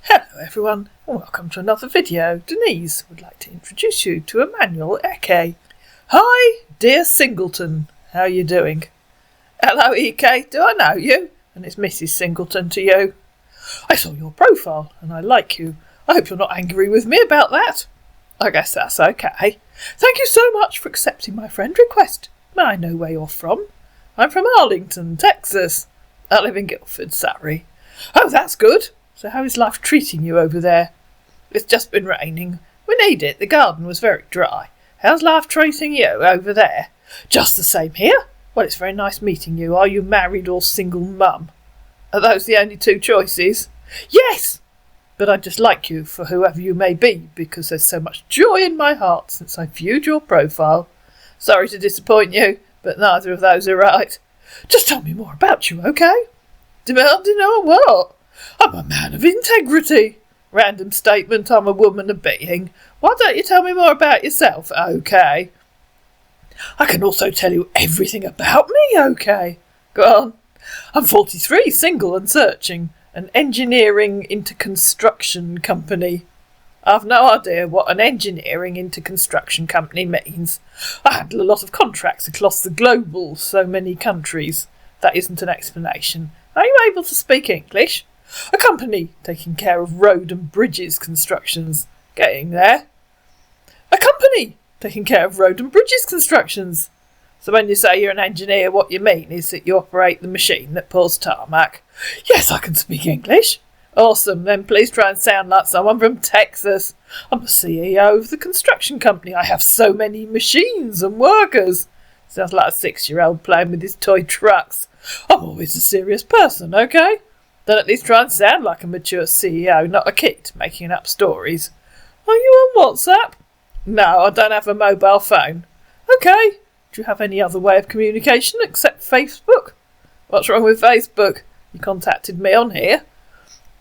Hello everyone, and welcome to another video. Denise would like to introduce you to Emmanuel Eke. Hi, dear Singleton, how are you doing? Hello Eke, do I know you? And it's Mrs. Singleton to you. I saw your profile, and I like you. I hope you're not angry with me about that. I guess that's okay. Thank you so much for accepting my friend request. May I know where you're from? I'm from Arlington, Texas. I live in Guilford, Surrey. Oh, that's good. So how is life treating you over there? It's just been raining. We need it. The garden was very dry. How's life treating you over there? Just the same here. Well, it's very nice meeting you. Are you married or single mum? Are those the only two choices? Yes! But I just like you for whoever you may be, because there's so much joy in my heart since I viewed your profile. Sorry to disappoint you, but neither of those are right. Just tell me more about you, okay? Demanding on what? I'm a man of integrity. Random statement, I'm a woman of being. Why don't you tell me more about yourself, okay? I can also tell you everything about me, okay? Go on. I'm 43, single and searching. An engineering into construction company. I've no idea what an engineering into construction company means. I handle a lot of contracts across the global, so many countries. That isn't an explanation. Are you able to speak English? A company taking care of road and bridges constructions. Getting there. A company taking care of road and bridges constructions. So when you say you're an engineer, what you mean is that you operate the machine that pours tarmac. Yes, I can speak English. Awesome, then please try and sound like someone from Texas. I'm the CEO of the construction company. I have so many machines and workers. Sounds like a 6-year-old playing with his toy trucks. I'm always a serious person, okay? Then at least try and sound like a mature CEO, not a kid making up stories. Are you on WhatsApp? No, I don't have a mobile phone. Okay. Do you have any other way of communication except Facebook? What's wrong with Facebook? You contacted me on here.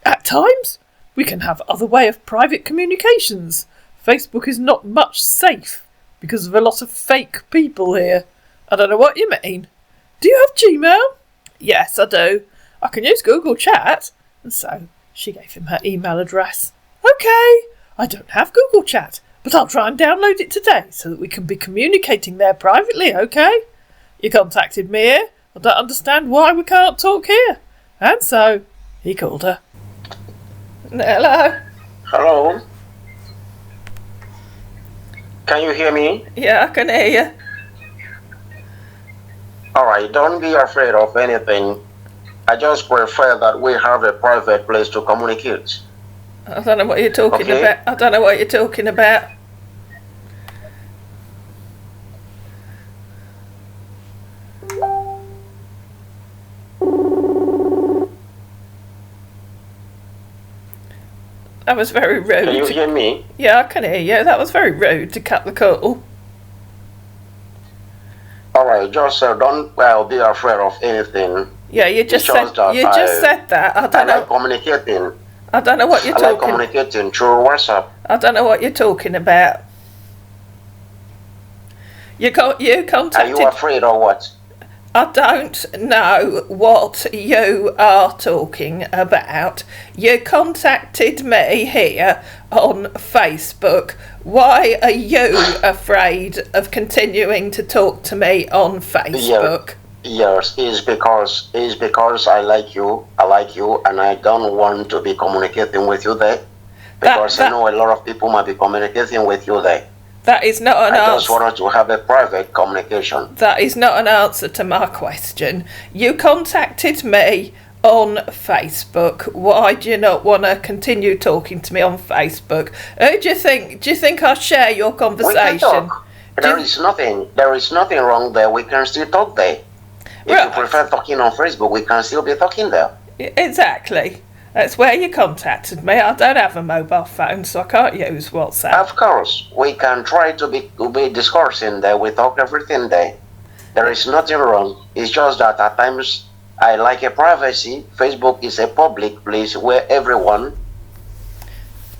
At times, we can have other way of private communications. Facebook is not much safe because of a lot of fake people here. I don't know what you mean. Do you have Gmail? Yes, I do. I can use Google Chat. And so she gave him her email address. Okay, I don't have Google Chat, but I'll try and download it today so that we can be communicating there privately, okay? You contacted me here. I don't understand why we can't talk here. And so he called her. Hello? Hello? Can you hear me? Yeah, I can hear you. Alright, don't be afraid of anything. I just prefer that we have a private place to communicate. I don't know what you're talking about. I don't know what you're talking about. That was very rude. Can you hear me? Yeah, I can hear you. That was very rude to cut the call. Alright, just don't be afraid of anything. Yeah, you just said that. I like communicating. I don't know what you're talking. I like communicating through WhatsApp. I don't know what you're talking about. You contacted. Are you afraid or what? I don't know what you are talking about. You contacted me here on Facebook. Why are you afraid of continuing to talk to me on Facebook? Yes, it's because I like you, and I don't want to be communicating with you there. Because I know a lot of people might be communicating with you there. That is not an answer. I just wanted to have a private communication. That is not an answer to my question. You contacted me on Facebook. Why do you not want to continue talking to me on Facebook? Do you think I'll share your conversation? We can talk. There is nothing wrong there. We can still talk there. If you prefer talking on Facebook, we can still be talking there. Exactly. That's where you contacted me. I don't have a mobile phone, so I can't use WhatsApp. Of course, we can try to be discussing there. We talk everything there. There is nothing wrong. It's just that at times I like a privacy. Facebook is a public place where everyone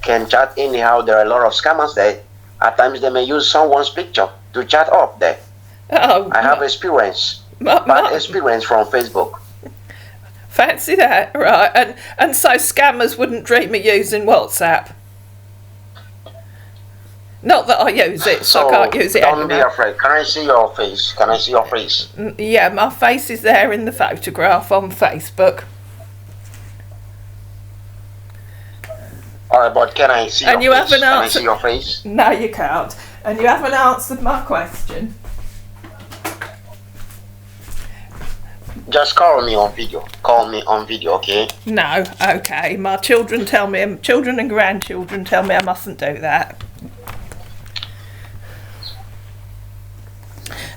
can chat anyhow. There are a lot of scammers there. At times they may use someone's picture to chat up there. I have experience. Bad experience from Facebook. Fancy that, right? And so scammers wouldn't dream of using WhatsApp. Not that I use it, so I can't use it don't anymore. be afraid. Can I see your face? Can I see your face? Yeah, my face is there in the photograph on Facebook. Alright, but can I see And your you face? haven't Can I answered. see your face? No, you can't. And you haven't answered my question. Just call me on video. Call me on video, okay? No, okay. My children and grandchildren tell me I mustn't do that.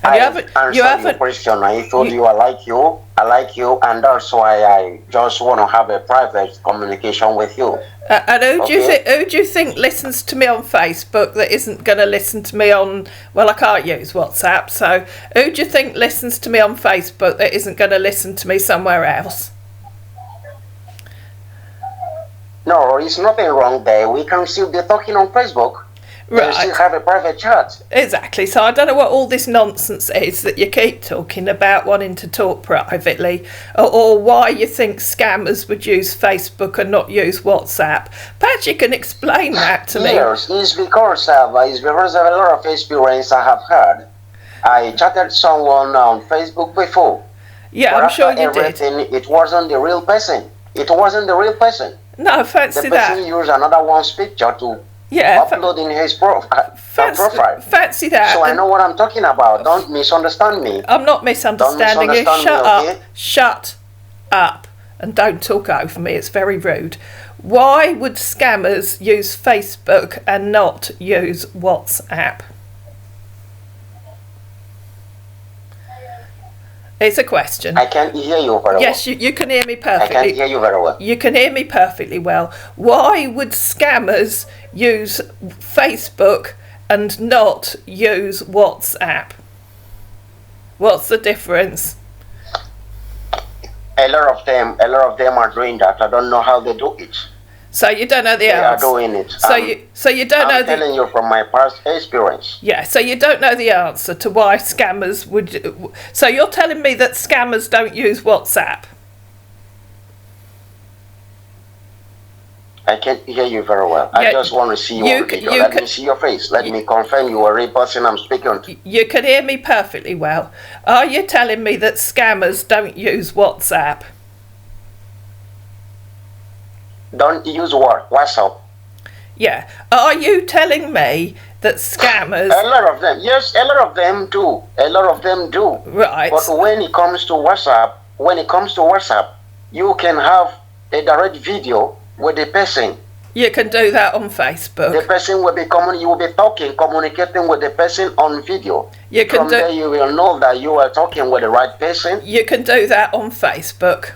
And you haven't your question. I told you I like you, and that's why I just want to have a private communication with you. And who do you think listens to me on Facebook that isn't going to listen to me on? Well, I can't use WhatsApp, so who do you think listens to me on Facebook that isn't going to listen to me somewhere else? No, there's nothing wrong there. We can still be talking on Facebook. Right. We still have a private chat. Exactly. So I don't know what all this nonsense is that you keep talking about wanting to talk privately, or why you think scammers would use Facebook and not use WhatsApp. Perhaps you can explain that to me. Yes, it's because of a lot of experience I have had. I chatted someone on Facebook before. Yeah, I'm sure you did. It wasn't the real person. It wasn't the real person. No, fancy the person used another one's picture to upload in his profile. Fancy that. So I know what I'm talking about. Don't misunderstand me. I'm not misunderstanding you. Shut up. Shut up. And don't talk over me. It's very rude. Why would scammers use Facebook and not use WhatsApp? It's a question. I can't hear you very well. Yes, you can hear me perfectly. I can't hear you very well. You can hear me perfectly well. Why would scammers use Facebook and not use WhatsApp? What's the difference? A lot of them are doing that. I don't know how they do it. So you don't know the answer. They are doing it. So you don't know. I'm telling you from my past experience. Yeah. So you don't know the answer to why scammers would. So you're telling me that scammers don't use WhatsApp? I can't hear you very well. I just want to see you on video. Let me see your face. Let me confirm you are a real person I'm speaking to. You can hear me perfectly well. Are you telling me that scammers don't use WhatsApp? Don't use what? WhatsApp? Yeah. Are you telling me that scammers... A lot of them. Yes, a lot of them do. A lot of them do. Right. But when it comes to WhatsApp, you can have a direct video with the person. You can do that on Facebook. The person will be you will be communicating with the person on video. From there you will know that you are talking with the right person. You can do that on Facebook.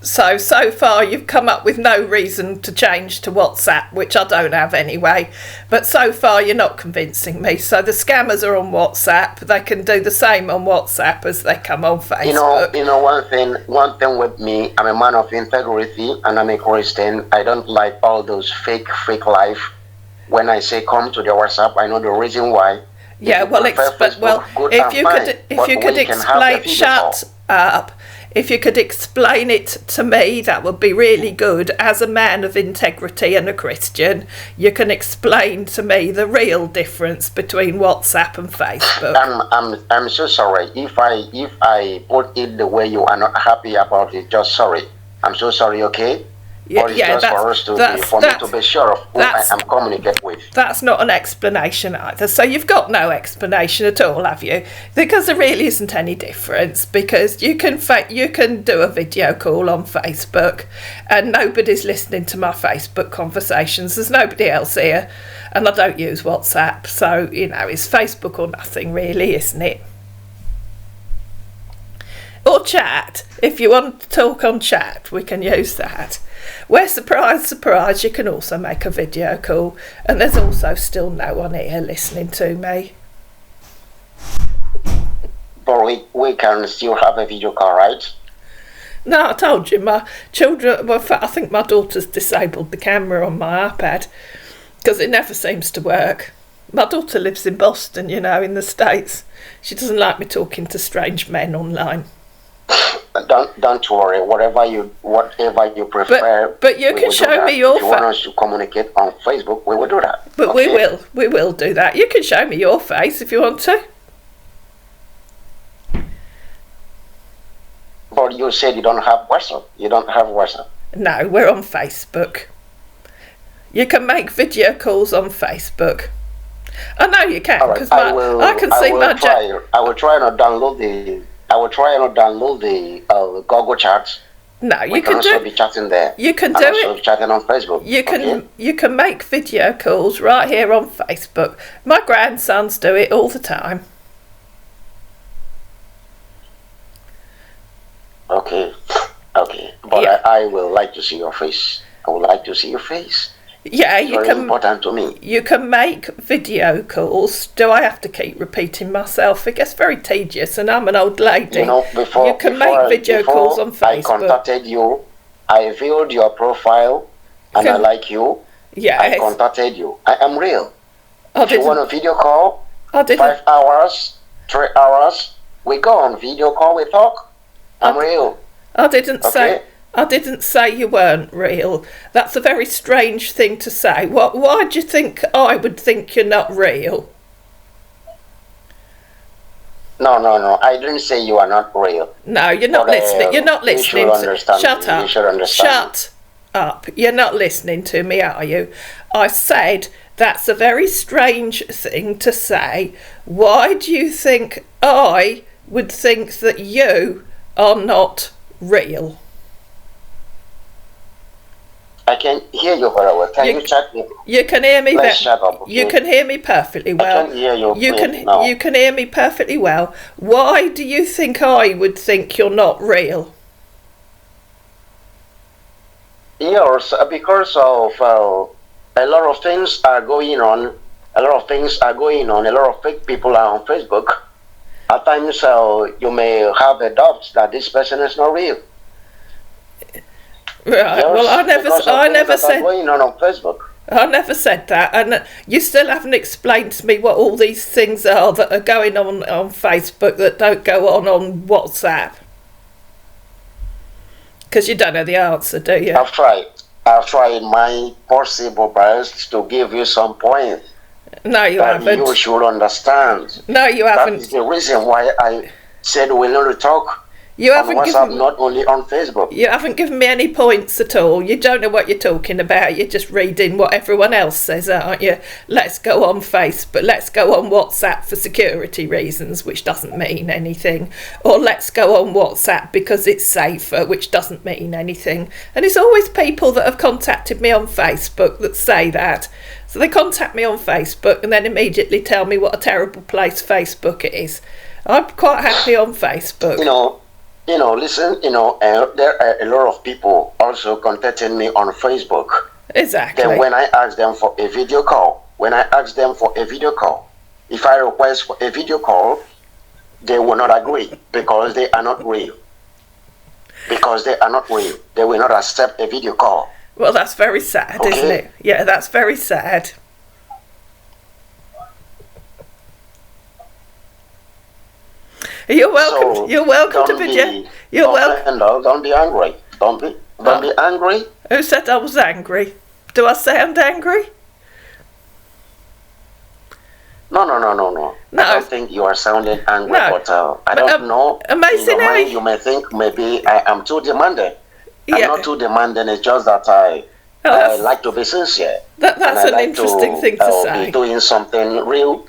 So far you've come up with no reason to change to WhatsApp, which I don't have anyway. But so far you're not convincing me. So the scammers are on WhatsApp. They can do the same on WhatsApp as they come on Facebook. You know one thing with me, I'm a man of integrity and I'm a Christian. I don't like all those fake life. When I say come to the WhatsApp, I know the reason why. Yeah, if you could explain, shut up. If you could explain it to me, that would be really good. As a man of integrity and a Christian, you can explain to me the real difference between WhatsApp and Facebook. I'm so sorry. If I put it the way you are not happy about it, just sorry. I'm so sorry, okay? For me to be sure of who I am communicating with. That's not an explanation either. So you've got no explanation at all, have you? Because there really isn't any difference. Because you can do a video call on Facebook, and nobody's listening to my Facebook conversations. There's nobody else here, and I don't use WhatsApp. So it's Facebook or nothing, really, isn't it? Or chat. If you want to talk on chat, we can use that. Where, surprise, surprise, you can also make a video call. And there's also still no one here listening to me. But we can still have a video call, right? No, I told you, my children... Well, I think my daughter's disabled the camera on my iPad because it never seems to work. My daughter lives in Boston, in the States. She doesn't like me talking to strange men online. Don't worry. Whatever you prefer. But you can show me your face. If you want us to communicate on Facebook, we will do that. But okay? we will do that. You can show me your face if you want to. But you said you don't have WhatsApp. You don't have WhatsApp. No, we're on Facebook. You can make video calls on Facebook. I know you can because I can see my. I will try and download the Google Chat. No, you can also be chatting there. You can do it. Chatting on Facebook. You can make video calls right here on Facebook. My grandsons do it all the time. Okay. But yeah. I will like to see your face. I would like to see your face. Yeah, it's very important to me. You can make video calls. Do I have to keep repeating myself? It gets very tedious, and I'm an old lady. You know, before make video calls on Facebook. I contacted you. I viewed your profile, and I like you. Yeah. I contacted you. I am real. If you want a video call, 5 hours, 3 hours, we go on video call. We talk. I'm real. I didn't say you weren't real. That's a very strange thing to say. Why do you think I would think you're not real? No. I didn't say you are not real. No, you're not listening. You're not listening. Shut up. You should understand. Shut up. You're not listening to me, are you? I said that's a very strange thing to say. Why do you think I would think that you are not real? I can hear you very well. Can you chat me? You can hear me. Shut up, okay? You can hear me perfectly well. I can hear you. You can hear me perfectly well. Why do you think I would think you're not real? Yes, because of a lot of things are going on. A lot of fake people are on Facebook. At times, you may have a doubt that this person is not real. Right. Yes, well, I never said going on Facebook. I never said that, and you still haven't explained to me what all these things are that are going on Facebook that don't go on WhatsApp. Because you don't know the answer, do you? I've tried my possible best to give you some points. No, you haven't. You should understand. No, you haven't. That is the reason why I said we need to talk. You haven't on WhatsApp, not only on Facebook. You haven't given me any points at all. You don't know what you're talking about. You're just reading what everyone else says, aren't you? Let's go on Facebook. Let's go on WhatsApp for security reasons, which doesn't mean anything. Or let's go on WhatsApp because it's safer, which doesn't mean anything. And it's always people that have contacted me on Facebook that say that. So they contact me on Facebook and then immediately tell me what a terrible place Facebook is. I'm quite happy on Facebook. Listen, there are a lot of people also contacting me on Facebook. Exactly. Then when I ask them for a video call, if I request for a video call, they will not agree because they are not real. They will not accept a video call. Well, that's very sad, isn't it? Yeah, that's very sad. You're welcome. So you're welcome to video. You're welcome. Don't be angry. Don't be angry. Who said I was angry? Do I sound angry? No. I don't think you are sounding angry, but I don't know. Amazing. You may think maybe I am too demanding. I'm not too demanding. It's just that I like to be sincere. That's an interesting thing to say. Be doing something real.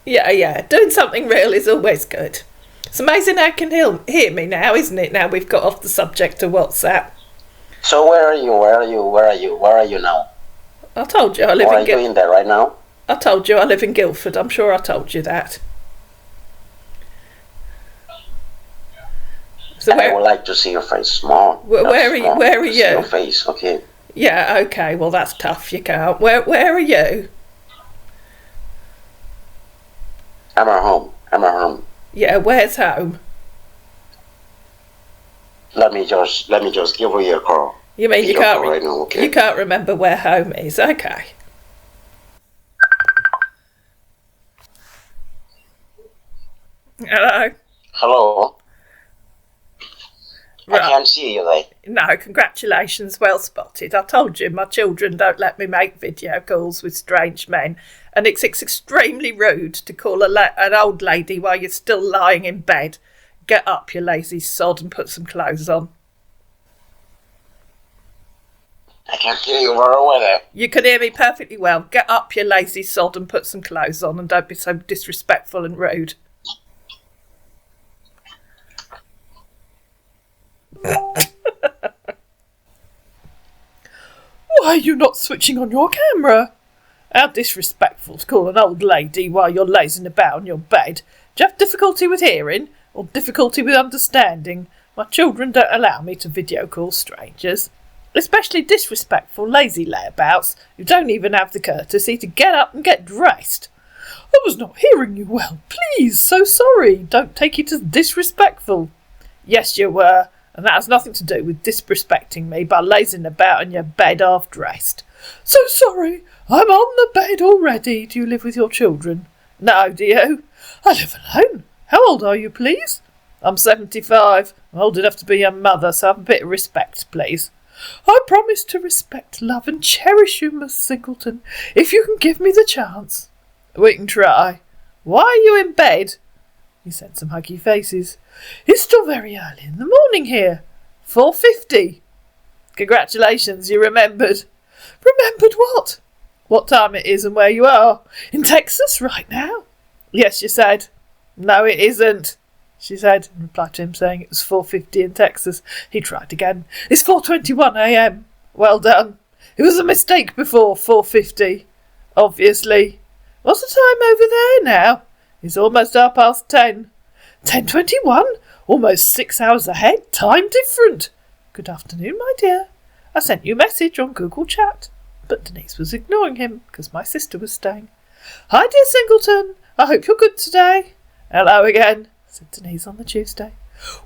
Yeah. Doing something real is always good. It's amazing how you can hear me now, isn't it? Now we've got off the subject of WhatsApp. So where are you now? I told you I live in Guildford. What are you doing there right now? I told you I live in Guildford. I'm sure I told you that. So I would like to see your face more. Where are you? See your face, okay. Yeah, okay. Well, that's tough. You can't. Where are you? I'm at home. Yeah, where's home? Let me just give you a call. You mean you can't right now, okay? You can't remember where home is? Okay. Hello. Hello. Right. I can't see you there. No, congratulations, well spotted. I told you my children don't let me make video calls with strange men, and it's extremely rude to call an old lady while you're still lying in bed. Get up, you lazy sod, and put some clothes on. I can't hear you very well there. You can hear me perfectly well. Get up, you lazy sod, and put some clothes on, and don't be so disrespectful and rude. Why are you not switching on your camera? How disrespectful to call an old lady while you're lazing about on your bed. Do you have difficulty with hearing or difficulty with understanding? My children don't allow me to video call strangers. Especially disrespectful, lazy layabouts who don't even have the courtesy to get up and get dressed. I was not hearing you well. Please, so sorry. Don't take it as disrespectful. Yes, you were. And that has nothing to do with disrespecting me by lazing about in your bed half dressed. So sorry, I'm on the bed already. Do you live with your children? No, do you? I live alone. How old are you, please? I'm 75. I'm old enough to be your mother, so have a bit of respect, please. I promise to respect, love and cherish you, Miss Singleton, if you can give me the chance. We can try. Why are you in bed? He sent some huggy faces. It's still very early in the morning here. 4:50. Congratulations, you remembered. Remembered what? What time it is and where you are. In Texas right now. Yes, you said. No, it isn't, she said, in reply to him saying it was 4:50 in Texas. He tried again. It's 4:21 a.m. Well done. It was a mistake before 4:50. Obviously. What's the time over there now? It's almost 10:30. 10:21? Almost 6 hours ahead. Time different. Good afternoon, my dear. I sent you a message on Google Chat. But Denise was ignoring him because my sister was staying. Hi, dear Singleton. I hope you're good today. Hello again, said Denise on the Tuesday.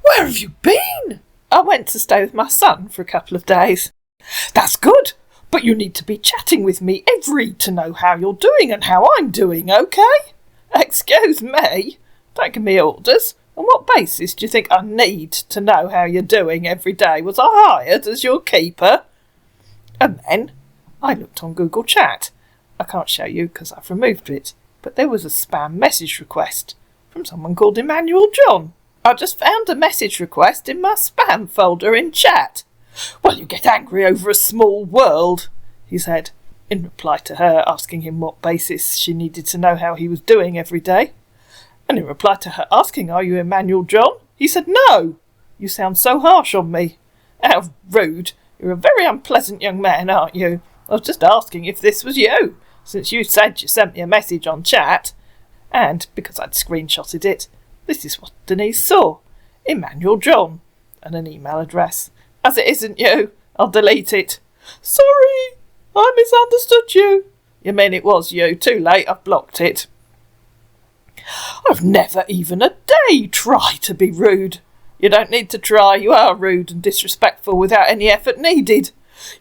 Where have you been? I went to stay with my son for a couple of days. That's good, but you need to be chatting with me to know how you're doing and how I'm doing, okay? Excuse me? Don't give me orders. On what basis do you think I need to know how you're doing every day? Was I hired as your keeper? And then I looked on Google Chat. I can't show you because I've removed it, but there was a spam message request from someone called Emmanuel John. I just found a message request in my spam folder in chat. Well, you get angry over a small world, he said, in reply to her asking him what basis she needed to know how he was doing every day. And in reply to her asking, are you Emmanuel John? He said, no. You sound so harsh on me. How rude. You're a very unpleasant young man, aren't you? I was just asking if this was you, since you said you sent me a message on chat. And, because I'd screenshotted it, this is what Denise saw. Emmanuel John. And an email address. As it isn't you, I'll delete it. Sorry, I misunderstood you. You mean it was you? Too late, I've blocked it. I've never even a day tried to be rude. You don't need to try. You are rude and disrespectful without any effort needed.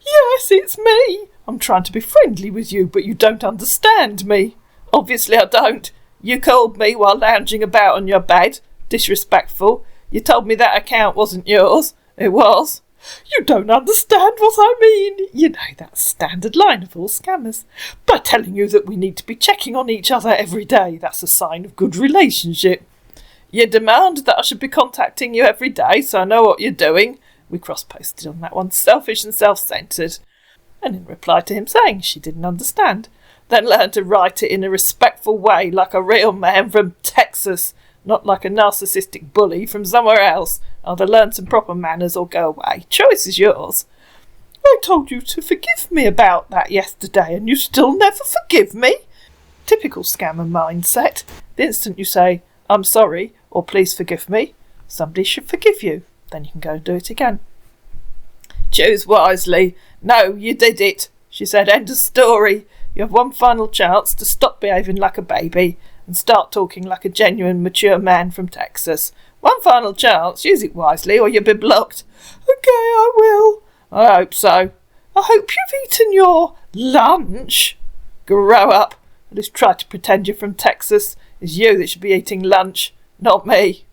Yes, it's me. I'm trying to be friendly with you, but you don't understand me. Obviously I don't. You called me while lounging about on your bed. Disrespectful. You told me that account wasn't yours. It was. You don't understand what I mean. You know that standard line of all scammers. By telling you that we need to be checking on each other every day, that's a sign of good relationship. You demand that I should be contacting you every day so I know what you're doing. We cross-posted on that one, selfish and self-centred. And in reply to him saying she didn't understand, then learned to write it in a respectful way like a real man from Texas, not like a narcissistic bully from somewhere else. Either learn some proper manners or go away. Choice is yours. I told you to forgive me about that yesterday, and you still never forgive me. Typical scammer mindset. The instant you say, I'm sorry, or please forgive me, somebody should forgive you. Then you can go and do it again. Choose wisely. No, you did it, she said. End of story. You have one final chance to stop behaving like a baby and start talking like a genuine, mature man from Texas. One final chance. Use it wisely or you'll be blocked. Okay, I will. I hope so. I hope you've eaten your lunch. Grow up. At least try to pretend you're from Texas. It's you that should be eating lunch, not me.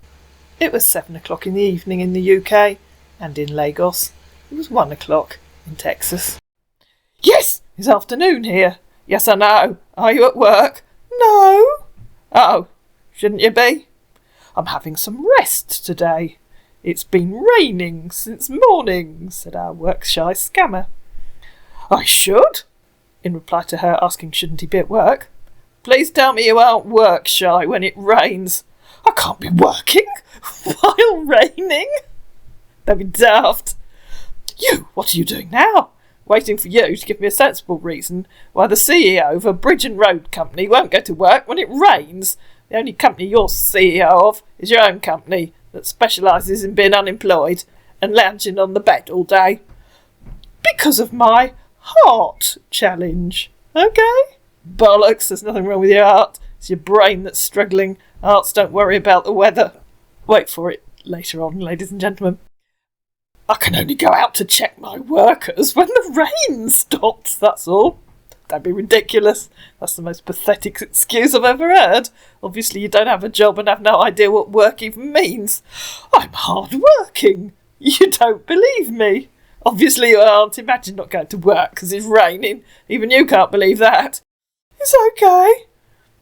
It was 7 o'clock in the evening in the UK. And in Lagos, it was 1 o'clock in Texas. Yes, it's afternoon here. Yes, I know. Are you at work? No. Oh, shouldn't you be? I'm having some rest today. It's been raining since morning, said our work-shy scammer. I should, in reply to her asking shouldn't he be at work. Please tell me you aren't work-shy when it rains. I can't be working while raining. That'd be daft. You, what are you doing now? Waiting for you to give me a sensible reason why the CEO of a bridge and road company won't go to work when it rains. The only company you're CEO of is your own company that specialises in being unemployed and lounging on the bed all day. Because of my heart challenge. Okay? Bollocks, there's nothing wrong with your heart. It's your brain that's struggling. Hearts don't worry about the weather. Wait for it later on, ladies and gentlemen. I can only go out to check my workers when the rain stops, that's all. That'd be ridiculous. That's the most pathetic excuse I've ever heard. Obviously you don't have a job and have no idea what work even means. I'm hard working. You don't believe me. Obviously you aren't. Imagine not going to work because it's raining. Even you can't believe that. It's okay.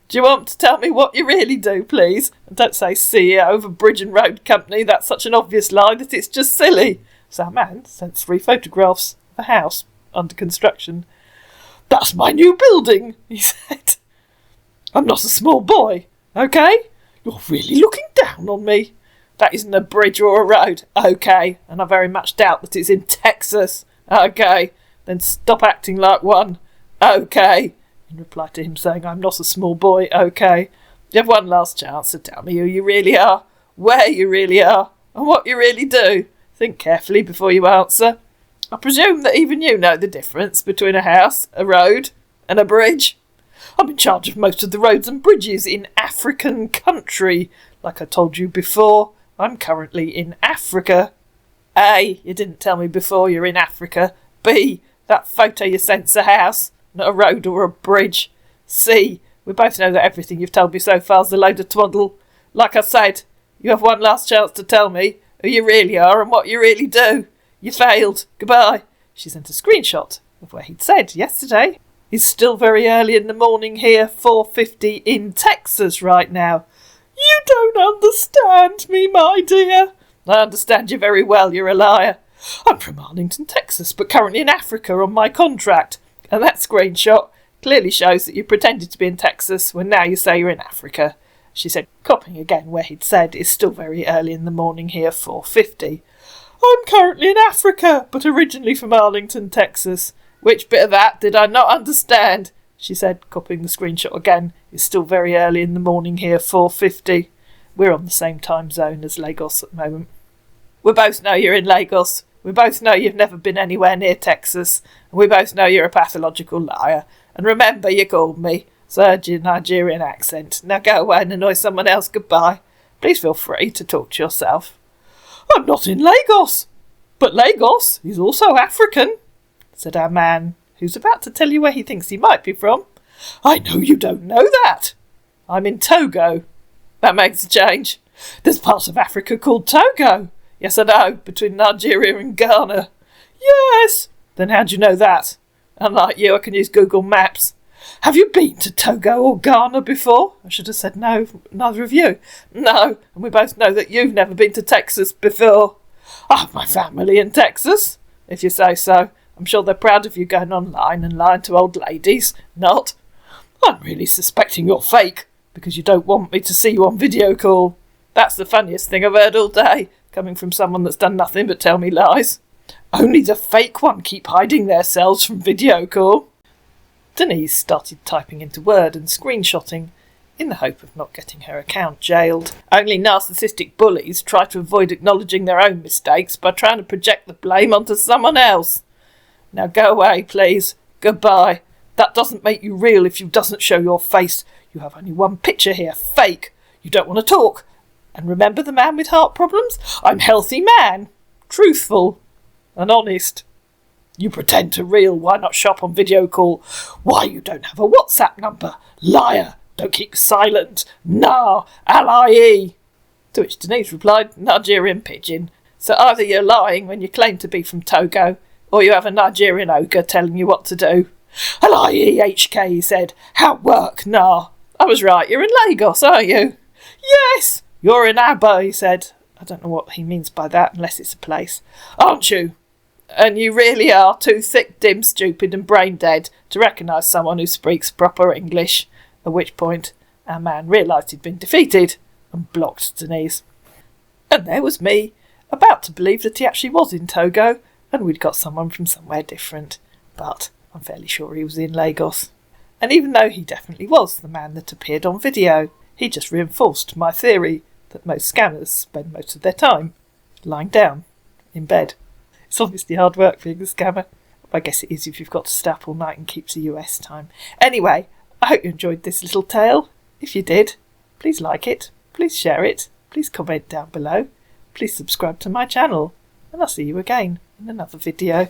Do you want to tell me what you really do, please? And don't say CEO of a bridge and road company. That's such an obvious lie that it's just silly. So our man sent 3 photographs of a house under construction. That's my new building, he said. I'm not a small boy, okay? You're really looking down on me. That isn't a bridge or a road, okay? And I very much doubt that it's in Texas, okay? Then stop acting like one, okay? In reply to him saying, I'm not a small boy, okay? You have one last chance to tell me who you really are, where you really are, and what you really do. Think carefully before you answer. I presume that even you know the difference between a house, a road, and a bridge. I'm in charge of most of the roads and bridges in African country. Like I told you before, I'm currently in Africa. A, you didn't tell me before you're in Africa. B, that photo you sent's a house, not a road or a bridge. C, we both know that everything you've told me so far's a load of twaddle. Like I said, you have one last chance to tell me who you really are and what you really do. You failed. Goodbye. She sent a screenshot of where he'd said yesterday. It's still very early in the morning here, 4:50 in Texas right now. You don't understand me, my dear. I understand you very well, you're a liar. I'm from Arlington, Texas, but currently in Africa on my contract. And that screenshot clearly shows that you pretended to be in Texas when now you say you're in Africa. She said, copying again where he'd said, it's still very early in the morning here, 4:50. I'm currently in Africa, but originally from Arlington, Texas. Which bit of that did I not understand? She said, copying the screenshot again. It's still very early in the morning here, 4:50. We're on the same time zone as Lagos at the moment. We both know you're in Lagos. We both know you've never been anywhere near Texas. And we both know you're a pathological liar. And remember you called me. So I heard your Nigerian accent. Now go away and annoy someone else. Goodbye. Please feel free to talk to yourself. I'm not in Lagos. But Lagos is also African, said our man, who's about to tell you where he thinks he might be from. I know you don't know that. I'm in Togo. That makes a change. There's part of Africa called Togo. Yes, I know, between Nigeria and Ghana. Yes. Then how do you know that? Unlike you, I can use Google Maps. Have you been to Togo or Ghana before? I should have said no, neither of you. No, and we both know that you've never been to Texas before. I have my family in Texas, if you say so. I'm sure they're proud of you going online and lying to old ladies. Not. I'm really suspecting you're fake, because you don't want me to see you on video call. That's the funniest thing I've heard all day, coming from someone that's done nothing but tell me lies. Only the fake one keep hiding their selves from video call. Denise started typing into Word and screenshotting, in the hope of not getting her account jailed. Only narcissistic bullies try to avoid acknowledging their own mistakes by trying to project the blame onto someone else. Now go away, please. Goodbye. That doesn't make you real if you doesn't show your face. You have only one picture here, fake. You don't want to talk. And remember the man with heart problems? I'm healthy man, truthful and honest. You pretend to real, why not shop on video call? Why you don't have a WhatsApp number? Liar, don't keep silent. Nah, L-I-E. To which Denise replied, Nigerian pigeon. So either you're lying when you claim to be from Togo, or you have a Nigerian ogre telling you what to do. Hello, EHK, he said. How work, nah. I was right, you're in Lagos, aren't you? Yes, you're in Abba, he said. I don't know what he means by that, unless it's a place. Aren't you? And you really are too thick, dim, stupid and brain dead to recognise someone who speaks proper English. At which point our man realised he'd been defeated and blocked Denise. And there was me, about to believe that he actually was in Togo and we'd got someone from somewhere different. But I'm fairly sure he was in Lagos. And even though he definitely was the man that appeared on video, he just reinforced my theory that most scammers spend most of their time lying down in bed. It's obviously hard work being a scammer. I guess it is if you've got to stay up all night and keep to US time. Anyway, I hope you enjoyed this little tale. If you did, please like it, please share it, please comment down below, please subscribe to my channel, and I'll see you again in another video.